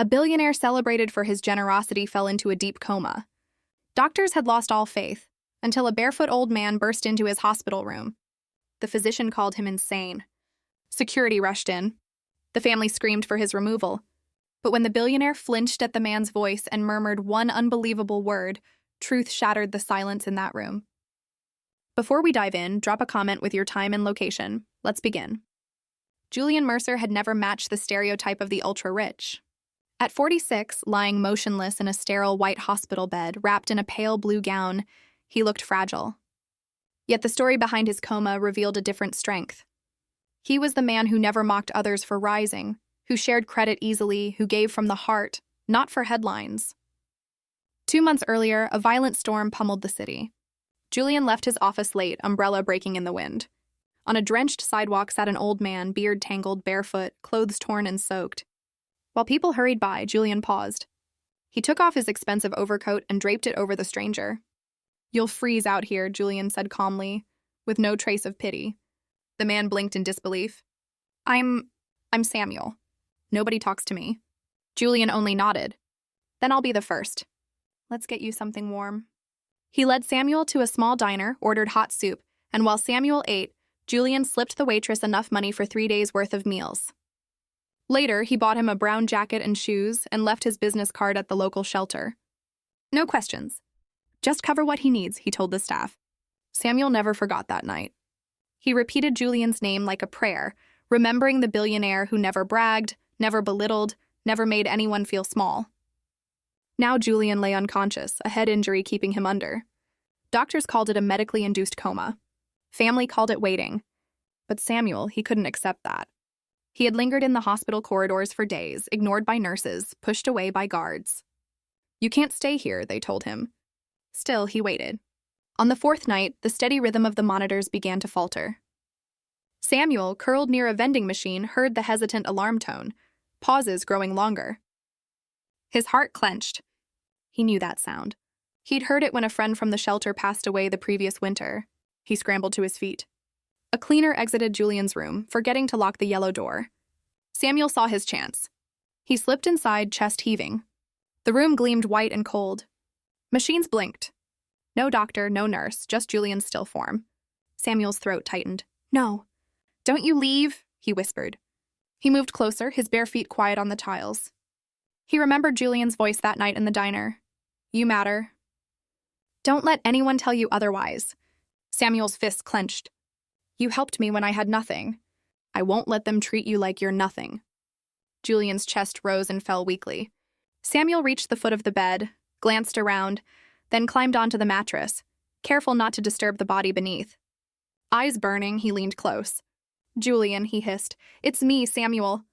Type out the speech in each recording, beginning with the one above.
A billionaire celebrated for his generosity fell into a deep coma. Doctors had lost all faith, until a barefoot old man burst into his hospital room. The physician called him insane. Security rushed in. The family screamed for his removal. But when the billionaire flinched at the man's voice and murmured one unbelievable word, truth shattered the silence in that room. Before we dive in, drop a comment with your time and location. Let's begin. Julian Mercer had never matched the stereotype of the ultra-rich. At 46, lying motionless in a sterile white hospital bed, wrapped in a pale blue gown, he looked fragile. Yet the story behind his coma revealed a different strength. He was the man who never mocked others for rising, who shared credit easily, who gave from the heart, not for headlines. 2 months earlier, a violent storm pummeled the city. Julian left his office late, umbrella breaking in the wind. On a drenched sidewalk sat an old man, beard tangled, barefoot, clothes torn and soaked. While people hurried by, Julian paused. He took off his expensive overcoat and draped it over the stranger. "You'll freeze out here," Julian said calmly, with no trace of pity. The man blinked in disbelief. I'm Samuel. Nobody talks to me." Julian only nodded. "Then I'll be the first. Let's get you something warm." He led Samuel to a small diner, ordered hot soup, and while Samuel ate, Julian slipped the waitress enough money for 3 days' worth of meals. Later, he bought him a brown jacket and shoes and left his business card at the local shelter. "No questions. Just cover what he needs," he told the staff. Samuel never forgot that night. He repeated Julian's name like a prayer, remembering the billionaire who never bragged, never belittled, never made anyone feel small. Now Julian lay unconscious, a head injury keeping him under. Doctors called it a medically induced coma. Family called it waiting. But Samuel, he couldn't accept that. He had lingered in the hospital corridors for days, ignored by nurses, pushed away by guards. "You can't stay here," they told him. Still, he waited. On the 4th night, the steady rhythm of the monitors began to falter. Samuel, curled near a vending machine, heard the hesitant alarm tone, pauses growing longer. His heart clenched. He knew that sound. He'd heard it when a friend from the shelter passed away the previous winter. He scrambled to his feet. A cleaner exited Julian's room, forgetting to lock the yellow door. Samuel saw his chance. He slipped inside, chest heaving. The room gleamed white and cold. Machines blinked. No doctor, no nurse, just Julian's still form. Samuel's throat tightened. "No. Don't you leave," he whispered. He moved closer, his bare feet quiet on the tiles. He remembered Julian's voice that night in the diner. "You matter. Don't let anyone tell you otherwise." Samuel's fists clenched. "You helped me when I had nothing. I won't let them treat you like you're nothing." Julian's chest rose and fell weakly. Samuel reached the foot of the bed, glanced around, then climbed onto the mattress, careful not to disturb the body beneath. Eyes burning, he leaned close. "Julian," he hissed, "it's me, Samuel.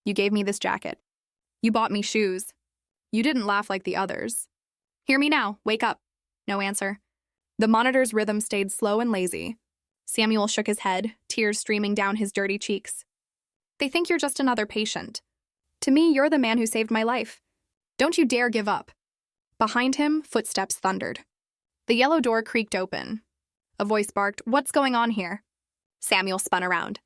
You gave me this jacket. You bought me shoes. You didn't laugh like the others. Hear me now, wake up." No answer. The monitor's rhythm stayed slow and lazy. Samuel shook his head, tears streaming down his dirty cheeks. "They think you're just another patient. To me, you're the man who saved my life. Don't you dare give up." Behind him, footsteps thundered. The yellow door creaked open. A voice barked, "What's going on here?" Samuel spun around.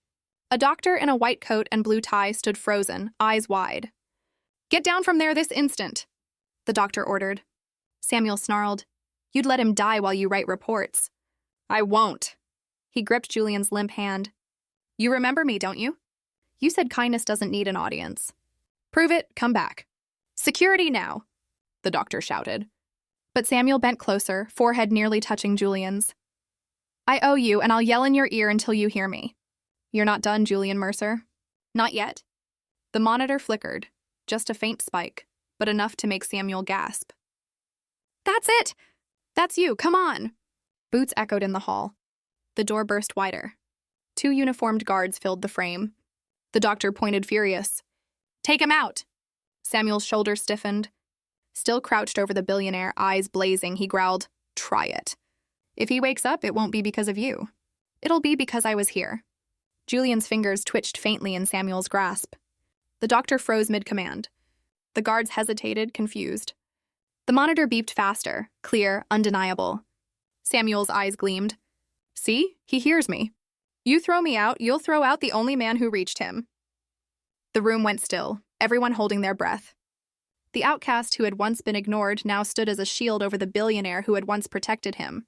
A doctor in a white coat and blue tie stood frozen, eyes wide. "Get down from there this instant," the doctor ordered. Samuel snarled, "You'd let him die while you write reports." "I won't." He gripped Julian's limp hand. "You remember me, don't you? You said kindness doesn't need an audience. Prove it, come back." "Security now," the doctor shouted. But Samuel bent closer, forehead nearly touching Julian's. "I owe you, and I'll yell in your ear until you hear me." "You're not done, Julian Mercer." "Not yet." The monitor flickered, just a faint spike, but enough to make Samuel gasp. "That's it! That's you, come on!" Boots echoed in the hall. The door burst wider. 2 uniformed guards filled the frame. The doctor pointed furious. "Take him out!" Samuel's shoulders stiffened. Still crouched over the billionaire, eyes blazing, he growled, "Try it. If he wakes up, it won't be because of you. It'll be because I was here." Julian's fingers twitched faintly in Samuel's grasp. The doctor froze mid-command. The guards hesitated, confused. The monitor beeped faster, clear, undeniable. Samuel's eyes gleamed. "See? He hears me. You throw me out, you'll throw out the only man who reached him." The room went still, everyone holding their breath. The outcast who had once been ignored now stood as a shield over the billionaire who had once protected him.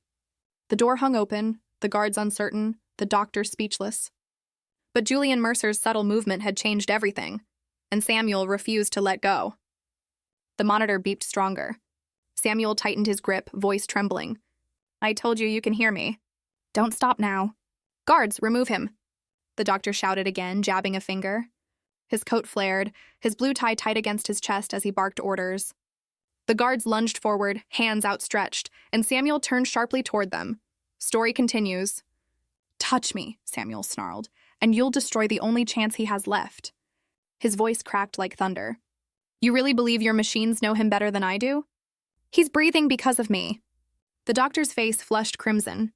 The door hung open, the guards uncertain, the doctor speechless. But Julian Mercer's subtle movement had changed everything, and Samuel refused to let go. The monitor beeped stronger. Samuel tightened his grip, voice trembling. "I told you can hear me. Don't stop now. Guards, remove him." The doctor shouted again, jabbing a finger. His coat flared, his blue tie tight against his chest as he barked orders. The guards lunged forward, hands outstretched, and Samuel turned sharply toward them. Story continues. "Touch me," Samuel snarled, "and you'll destroy the only chance he has left." His voice cracked like thunder. "You really believe your machines know him better than I do? He's breathing because of me." The doctor's face flushed crimson.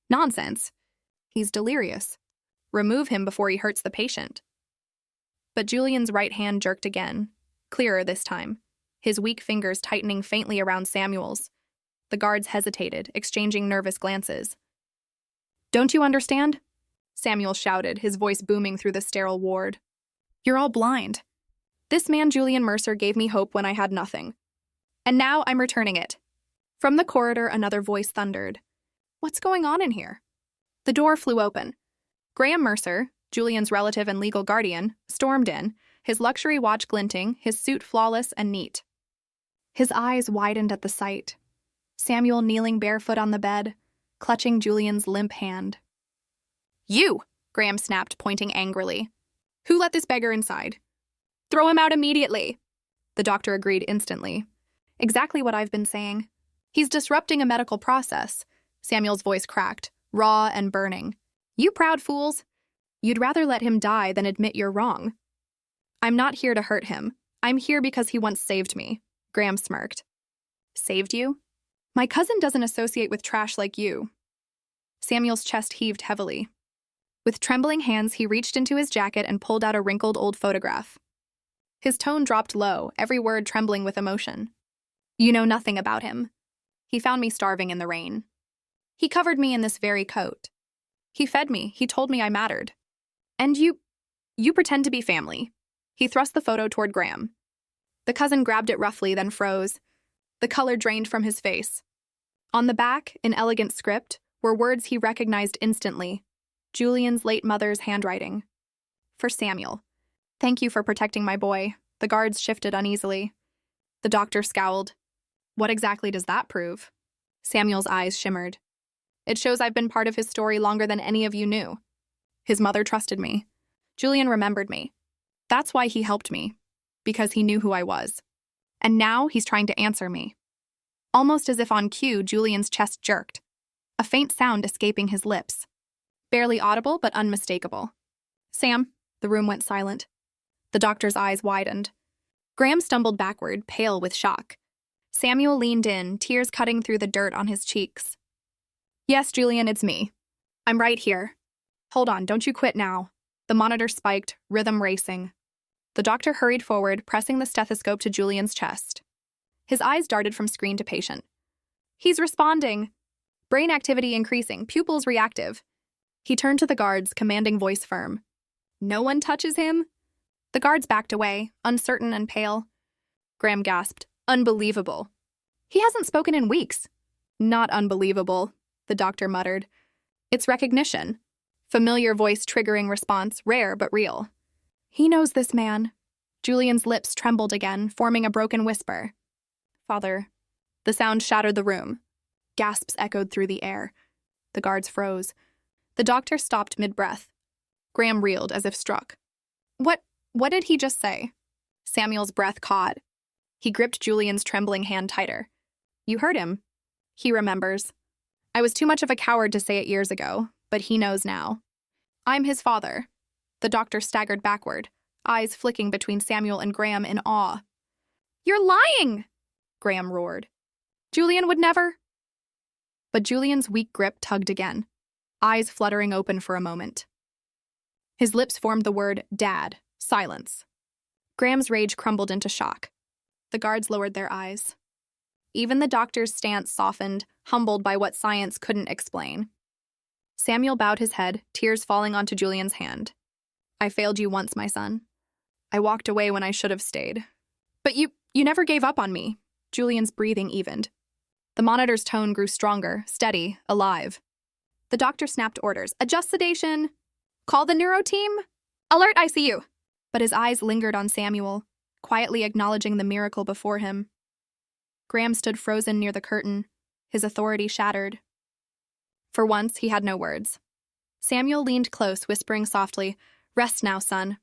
"Nonsense. He's delirious. Remove him before he hurts the patient." But Julian's right hand jerked again, clearer this time, his weak fingers tightening faintly around Samuel's. The guards hesitated, exchanging nervous glances. "Don't you understand?" Samuel shouted, his voice booming through the sterile ward. "You're all blind. This man Julian Mercer gave me hope when I had nothing. And now I'm returning it." From the corridor, another voice thundered. "What's going on in here?" The door flew open. Graham Mercer, Julian's relative and legal guardian, stormed in, his luxury watch glinting, his suit flawless and neat. His eyes widened at the sight. Samuel kneeling barefoot on the bed, clutching Julian's limp hand. "You!" Graham snapped, pointing angrily. "Who let this beggar inside?" "Throw him out immediately!" The doctor agreed instantly. "Exactly what I've been saying. He's disrupting a medical process." Samuel's voice cracked, raw and burning. "You proud fools! You'd rather let him die than admit you're wrong." "I'm not here to hurt him. I'm here because he once saved me," Graham smirked. "Saved you? My cousin doesn't associate with trash like you." Samuel's chest heaved heavily. With trembling hands, he reached into his jacket and pulled out a wrinkled old photograph. His tone dropped low, every word trembling with emotion. "You know nothing about him. He found me starving in the rain. He covered me in this very coat. He fed me, he told me I mattered. And you pretend to be family." He thrust the photo toward Graham. The cousin grabbed it roughly, then froze. The color drained from his face. On the back, in elegant script, were words he recognized instantly. Julian's late mother's handwriting. "For Samuel. Thank you for protecting my boy." The guards shifted uneasily. The doctor scowled. "What exactly does that prove?" Samuel's eyes shimmered. "It shows I've been part of his story longer than any of you knew. His mother trusted me. Julian remembered me. That's why he helped me, because he knew who I was. And now he's trying to answer me." Almost as if on cue, Julian's chest jerked, a faint sound escaping his lips. Barely audible, but unmistakable. "Sam." The room went silent. The doctor's eyes widened. Graham stumbled backward, pale with shock. Samuel leaned in, tears cutting through the dirt on his cheeks. "Yes, Julian, it's me. I'm right here. Hold on, don't you quit now." The monitor spiked, rhythm racing. The doctor hurried forward, pressing the stethoscope to Julian's chest. His eyes darted from screen to patient. "He's responding. Brain activity increasing, pupils reactive." He turned to the guards, commanding voice firm. "No one touches him?" The guards backed away, uncertain and pale. Graham gasped. "Unbelievable. He hasn't spoken in weeks." "Not unbelievable," the doctor muttered. "It's recognition. Familiar voice triggering response, rare but real." "He knows this man." Julian's lips trembled again, forming a broken whisper. "Father." The sound shattered the room. Gasps echoed through the air. The guards froze. The doctor stopped mid-breath. Graham reeled as if struck. What did he just say?" Samuel's breath caught. He gripped Julian's trembling hand tighter. "You heard him. He remembers. I was too much of a coward to say it years ago, but he knows now. I'm his father." The doctor staggered backward, eyes flicking between Samuel and Graham in awe. "You're lying!" Graham roared. "Julian would never—" But Julian's weak grip tugged again, eyes fluttering open for a moment. His lips formed the word, "Dad." Silence. Graham's rage crumbled into shock. The guards lowered their eyes. Even the doctor's stance softened, humbled by what science couldn't explain. Samuel bowed his head, tears falling onto Julian's hand. "I failed you once, my son. I walked away when I should have stayed. But you You never gave up on me. Julian's breathing evened. The monitor's tone grew stronger, steady, alive. The doctor snapped orders. Adjust sedation. Call the neuro team. Alert ICU. But his eyes lingered on Samuel, quietly acknowledging the miracle before him. Graham stood frozen near the curtain, his authority shattered. For once, he had no words. Samuel leaned close, whispering softly, "Rest now, son.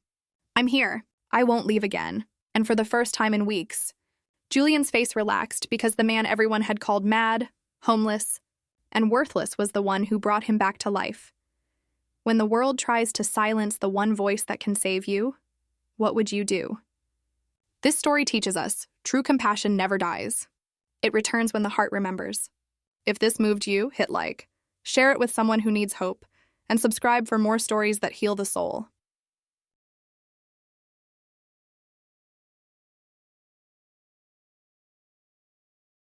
I'm here. I won't leave again." And for the first time in weeks, Julian's face relaxed because the man everyone had called mad, homeless, and worthless was the one who brought him back to life. When the world tries to silence the one voice that can save you, what would you do? This story teaches us true compassion never dies. It returns when the heart remembers. If this moved you, hit like, share it with someone who needs hope, and subscribe for more stories that heal the soul.